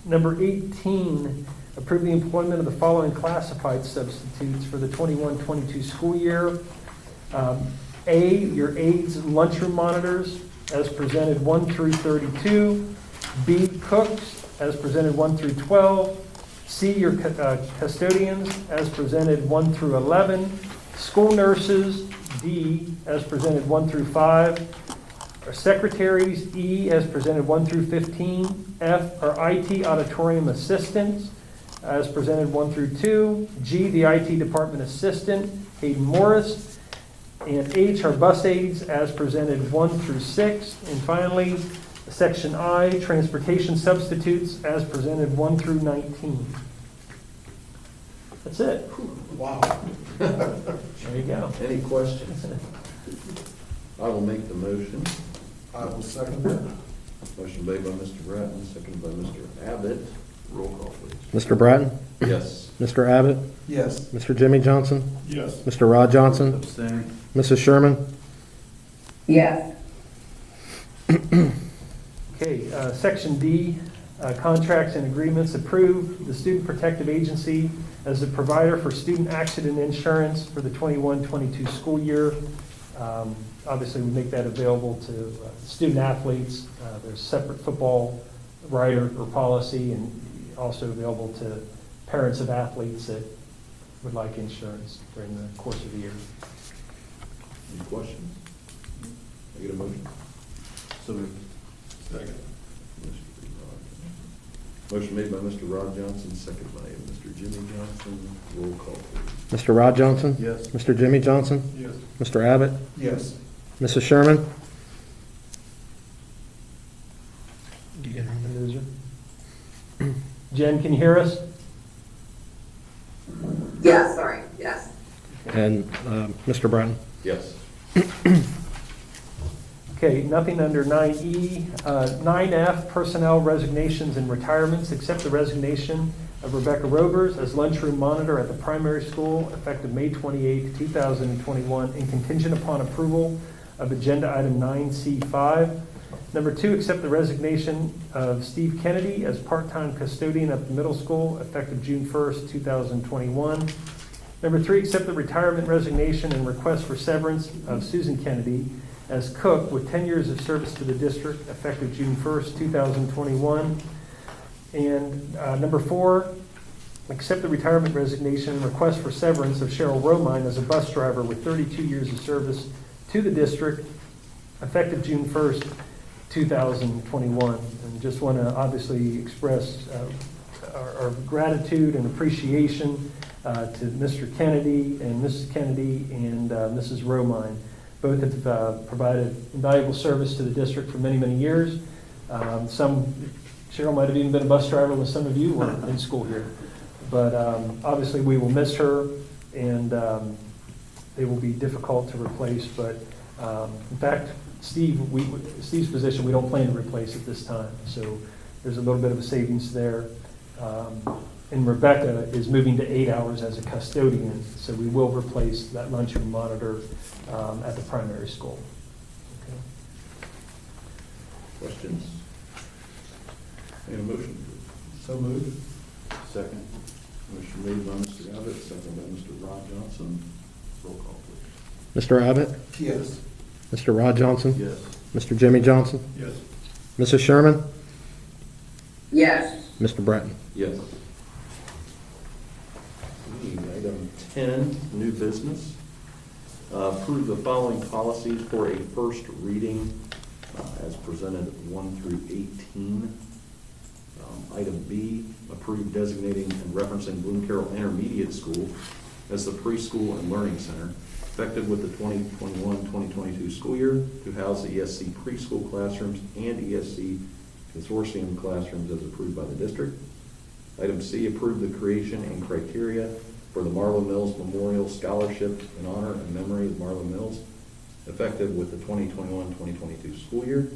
Number 18, approve the employment of the following classified substitutes for the 21-22 school year. A, your aides and lunchroom monitors, as presented 1 through 32. B, cooks, as presented 1 through 12. C, your custodians, as presented 1 through 11. School nurses, D, as presented 1 through 5. Our secretaries, E, as presented 1 through 15. F, our IT auditorium assistants, as presented 1 through 2. G, the IT department assistant, Hayden Morris. And H, our bus aides, as presented 1 through 6. And finally, Section I, transportation substitutes as presented 1 through 19. That's it. Wow. There you go. Any questions? I will make the motion. I will second that. Motion made by Mr. Bratton, seconded by Mr. Abbott. Roll call, please. Mr. Bratton? Yes. Mr. Abbott? Yes. Mr. Jimmy Johnson? Yes. Mr. Rod Johnson? Abstain. Mrs. Sherman? Yes. Okay, Section D, contracts and agreements. Approve the Student Protective Agency as the provider for student accident insurance for the 21-22 school year. Obviously, we make that available to student athletes. There's separate football rider or policy, and also available to parents of athletes that would like insurance during the course of the year. Any questions? I get a motion? So moved. Second. Motion made by Mr. Rod Johnson, seconded by Mr. Jimmy Johnson. Roll call, please. Mr. Rod Johnson? Yes. Mr. Jimmy Johnson? Yes. Mr. Abbott? Yes. Mrs. Sherman? Jen, can you hear us? Yes, sorry, yes. And Mr. Bratton? Yes. Okay, nothing under 9E. 9F, personnel resignations and retirements. Accept the resignation of Rebecca Rovers as lunchroom monitor at the primary school effective May 28, 2021, and contingent upon approval of agenda item 9C5. Number 2, accept the resignation of Steve Kennedy as part-time custodian at the middle school effective June 1st, 2021. Number 3, accept the retirement resignation and request for severance of Susan Kennedy as cook with 10 years of service to the district effective June 1st, 2021. And number 4, accept the retirement resignation and request for severance of Cheryl Romine as a bus driver with 32 years of service to the district effective June 1st, 2021. And just want to obviously express our gratitude and appreciation to Mr. Kennedy and Mrs. Kennedy and Mrs. Romine. Both have provided invaluable service to the district for many, many years. Cheryl might have even been a bus driver when some of you were in school here. But obviously we will miss her, and it will be difficult to replace. But in fact, Steve's position, we don't plan to replace at this time. So there's a little bit of a savings there. And Rebecca is moving to 8 hours as a custodian, so we will replace that lunchroom monitor at the primary school. Okay. Questions? Any motion? So moved. Second. Motion made by Mr. Abbott, seconded by Mr. Rod Johnson. Roll call, please. Mr. Abbott? Yes. Mr. Rod Johnson? Yes. Mr. Jimmy Johnson? Yes. Mrs. Sherman? Yes. Mr. Bratton? Yes. Item 10, new business. Approve the following policies for a first reading as presented 1 through 18. Item B, approve designating and referencing Bloom Carroll Intermediate School as the preschool and learning center, effective with the 2021-2022 school year, to house the ESC preschool classrooms and ESC consortium classrooms as approved by the district. Item C, approve the creation and criteria for the Marla Mills Memorial Scholarship in honor and memory of Marla Mills, effective with the 2021-2022 school year.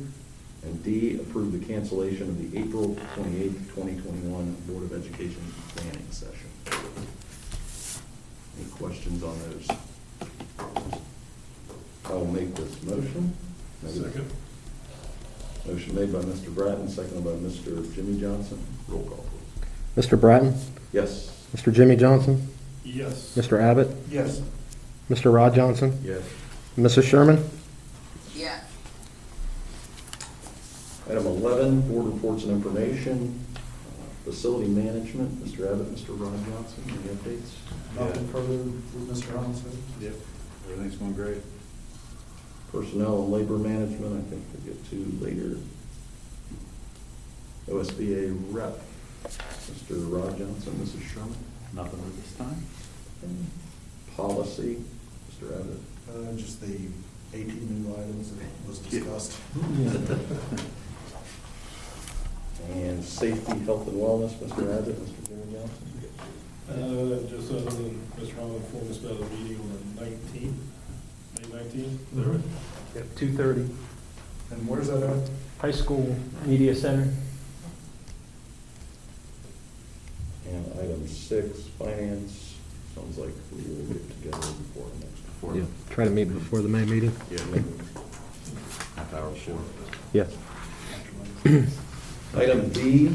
And D, approve the cancellation of the April 28, 2021 Board of Education planning session. Any questions on those? I will make this motion. Second. Motion made by Mr. Bratton, seconded by Mr. Jimmy Johnson. Roll call, please. Mr. Bratton? Yes. Mr. Jimmy Johnson? Yes. Mr. Abbott? Yes. Mr. Rod Johnson? Yes. Mrs. Sherman? Yes. Item 11, board reports and information. Facility management, Mr. Abbott, Mr. Rod Johnson, any updates? Nothing further with Mr. Robinson? Yep. Everything's going great. Personnel and labor management, I think we'll get to later. OSBA rep, Mr. Rod Johnson, Mrs. Sherman. Nothing at this time. And policy, Mr. Abbott. Just the 18 new items that was discussed. safety, health, and wellness, Mr. Abbott, Mr. Jimmy Johnson. Just other than Mr. Holland informed us about a meeting on the 19th, May 19th, is that right? Yep, 2:30, And where's that at? High School Media Center. And item 6, finance, sounds like we will get together before the next. Yeah, try to meet before the May meeting. Yeah, half hour before. Yes. Item D,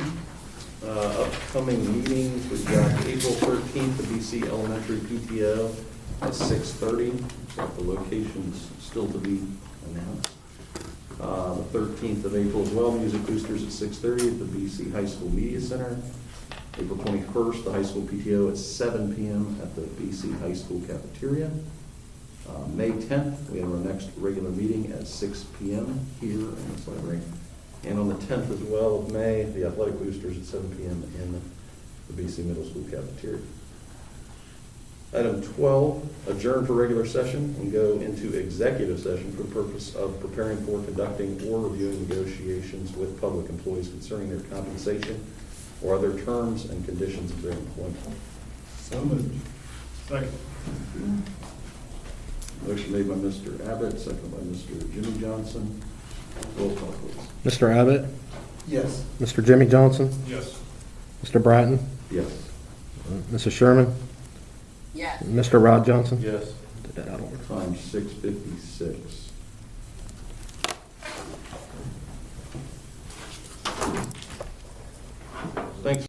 upcoming meetings, we've got April 13th, the BC Elementary PTO at 6:30. Looks like the location's still to be announced. The 13th of April as well, Music Boosters at 6:30 at the BC High School Media Center. April 21st, the high school PTO at 7 p.m. at the BC High School cafeteria. May 10th, we have our next regular meeting at 6 p.m. here in this library. And on the 10th as well of May, the athletic boosters at 7 p.m. in the BC Middle School cafeteria. Item 12, adjourn for regular session and go into executive session for the purpose of preparing for, conducting, or reviewing negotiations with public employees concerning their compensation or other terms and conditions of their employment. So moved. Second. Motion made by Mr. Abbott, seconded by Mr. Jimmy Johnson. Roll call, please. Mr. Abbott? Yes. Mr. Jimmy Johnson? Yes. Mr. Bratton? Yes. Mrs. Sherman? Yes. Mr. Rod Johnson? Yes. Time 6:56. Thanks.